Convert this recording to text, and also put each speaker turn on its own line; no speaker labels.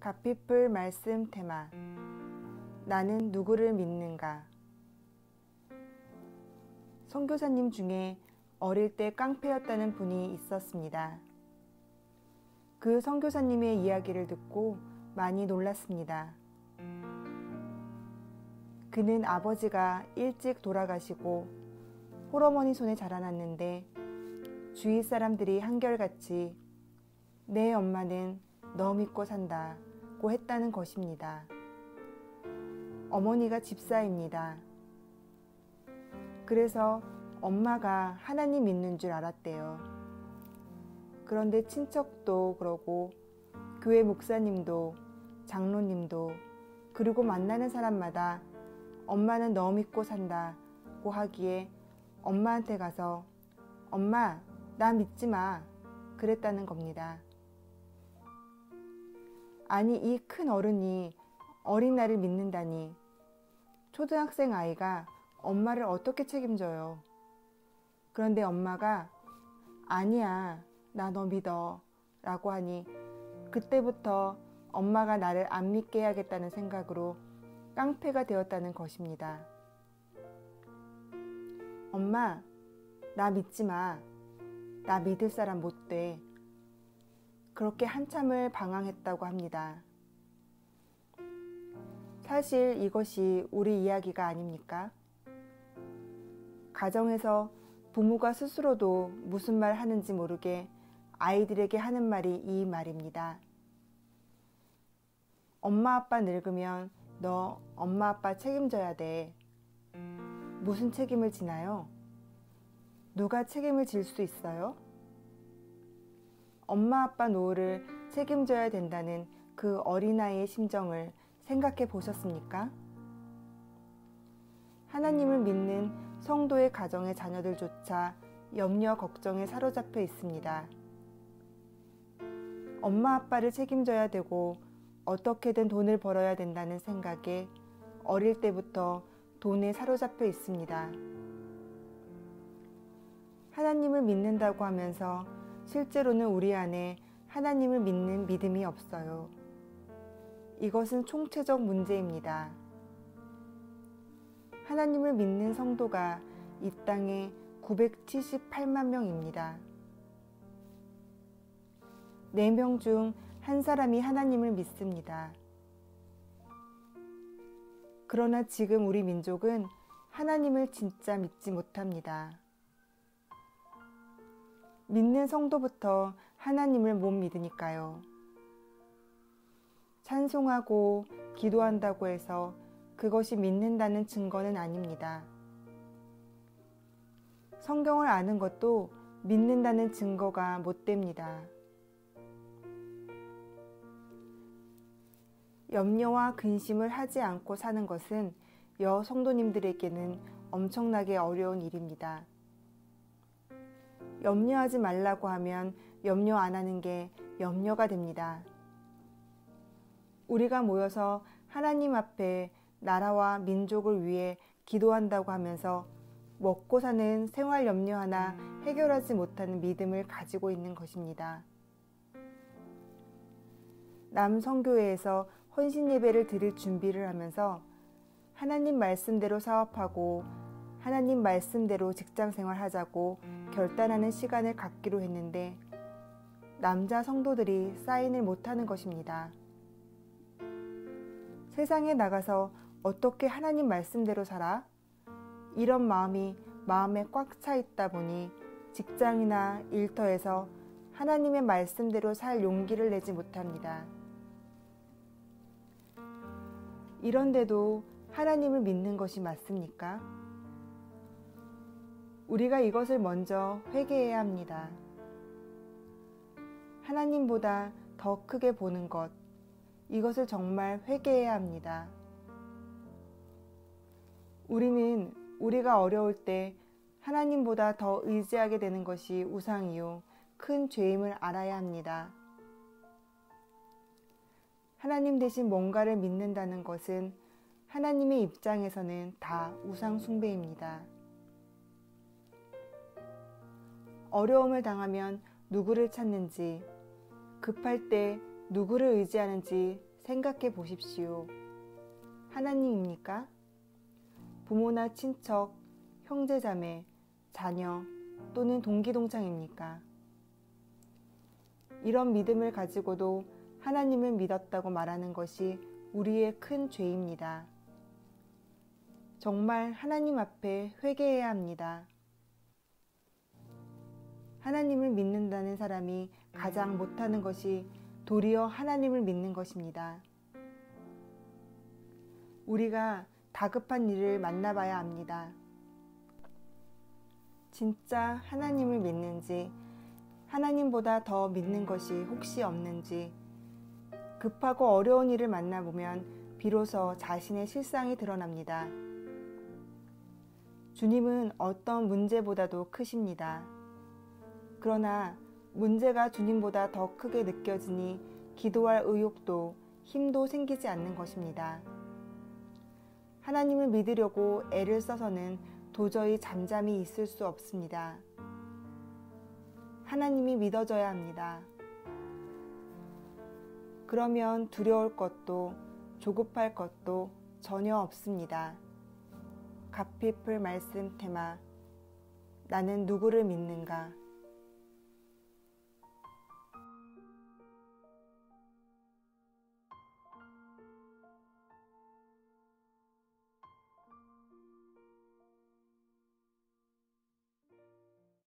갓피플 말씀 테마. 나는 누구를 믿는가? 선교사님 중에 어릴 때 깡패였다는 분이 있었습니다. 그 선교사님의 이야기를 듣고 많이 놀랐습니다. 그는 아버지가 일찍 돌아가시고 홀어머니 손에 자라났는데 주위 사람들이 한결같이 내 엄마는 너 믿고 산다고 했다는 것입니다. 어머니가 집사입니다. 그래서 엄마가 하나님 믿는 줄 알았대요. 그런데 친척도 그러고 교회 목사님도 장로님도 그리고 만나는 사람마다 엄마는 너 믿고 산다고 하기에 엄마한테 가서 엄마 나 믿지 마 그랬다는 겁니다. 아니 이 큰 어른이 어린 나를 믿는다니 초등학생 아이가 엄마를 어떻게 책임져요. 그런데 엄마가 아니야 나 너 믿어 라고 하니 그때부터 엄마가 나를 안 믿게 해야겠다는 생각으로 깡패가 되었다는 것입니다. 엄마 나 믿지 마. 나 믿을 사람 못 돼. 그렇게 한참을 방황했다고 합니다. 사실 이것이 우리 이야기가 아닙니까? 가정에서 부모가 스스로도 무슨 말 하는지 모르게 아이들에게 하는 말이 이 말입니다. 엄마 아빠 늙으면 너 엄마 아빠 책임져야 돼. 무슨 책임을 지나요? 누가 책임을 질 수 있어요? 엄마 아빠 노후를 책임져야 된다는 그 어린아이의 심정을 생각해 보셨습니까? 하나님을 믿는 성도의 가정의 자녀들조차 염려 걱정에 사로잡혀 있습니다. 엄마 아빠를 책임져야 되고 어떻게든 돈을 벌어야 된다는 생각에 어릴 때부터 돈에 사로잡혀 있습니다. 하나님을 믿는다고 하면서 실제로는 우리 안에 하나님을 믿는 믿음이 없어요. 이것은 총체적 문제입니다. 하나님을 믿는 성도가 이 땅에 978만 명입니다. 4명 중 한 사람이 하나님을 믿습니다. 그러나 지금 우리 민족은 하나님을 진짜 믿지 못합니다. 믿는 성도부터 하나님을 못 믿으니까요. 찬송하고 기도한다고 해서 그것이 믿는다는 증거는 아닙니다. 성경을 아는 것도 믿는다는 증거가 못 됩니다. 염려와 근심을 하지 않고 사는 것은 여성도님들에게는 엄청나게 어려운 일입니다. 염려하지 말라고 하면 염려 안 하는 게 염려가 됩니다. 우리가 모여서 하나님 앞에 나라와 민족을 위해 기도한다고 하면서 먹고 사는 생활 염려 하나 해결하지 못하는 믿음을 가지고 있는 것입니다. 남성교회에서 헌신 예배를 드릴 준비를 하면서 하나님 말씀대로 사업하고 하나님 말씀대로 직장생활 하자고 결단하는 시간을 갖기로 했는데 남자 성도들이 사인을 못하는 것입니다. 세상에 나가서 어떻게 하나님 말씀대로 살아? 이런 마음이 마음에 꽉 차 있다 보니 직장이나 일터에서 하나님의 말씀대로 살 용기를 내지 못합니다. 이런데도 하나님을 믿는 것이 맞습니까? 우리가 이것을 먼저 회개해야 합니다. 하나님보다 더 크게 보는 것, 이것을 정말 회개해야 합니다. 우리는 우리가 어려울 때 하나님보다 더 의지하게 되는 것이 우상이요, 큰 죄임을 알아야 합니다. 하나님 대신 뭔가를 믿는다는 것은 하나님의 입장에서는 다 우상 숭배입니다. 어려움을 당하면 누구를 찾는지, 급할 때 누구를 의지하는지 생각해 보십시오. 하나님입니까? 부모나 친척, 형제자매, 자녀 또는 동기동창입니까? 이런 믿음을 가지고도 하나님을 믿었다고 말하는 것이 우리의 큰 죄입니다. 정말 하나님 앞에 회개해야 합니다. 하나님을 믿는다는 사람이 가장 못하는 것이 도리어 하나님을 믿는 것입니다. 우리가 다급한 일을 만나봐야 합니다. 진짜 하나님을 믿는지, 하나님보다 더 믿는 것이 혹시 없는지, 급하고 어려운 일을 만나보면 비로소 자신의 실상이 드러납니다. 주님은 어떤 문제보다도 크십니다. 그러나 문제가 주님보다 더 크게 느껴지니 기도할 의욕도 힘도 생기지 않는 것입니다. 하나님을 믿으려고 애를 써서는 도저히 잠잠히 있을 수 없습니다. 하나님이 믿어져야 합니다. 그러면 두려울 것도 조급할 것도 전혀 없습니다. 갓피플 말씀 테마 나는 누구를 믿는가?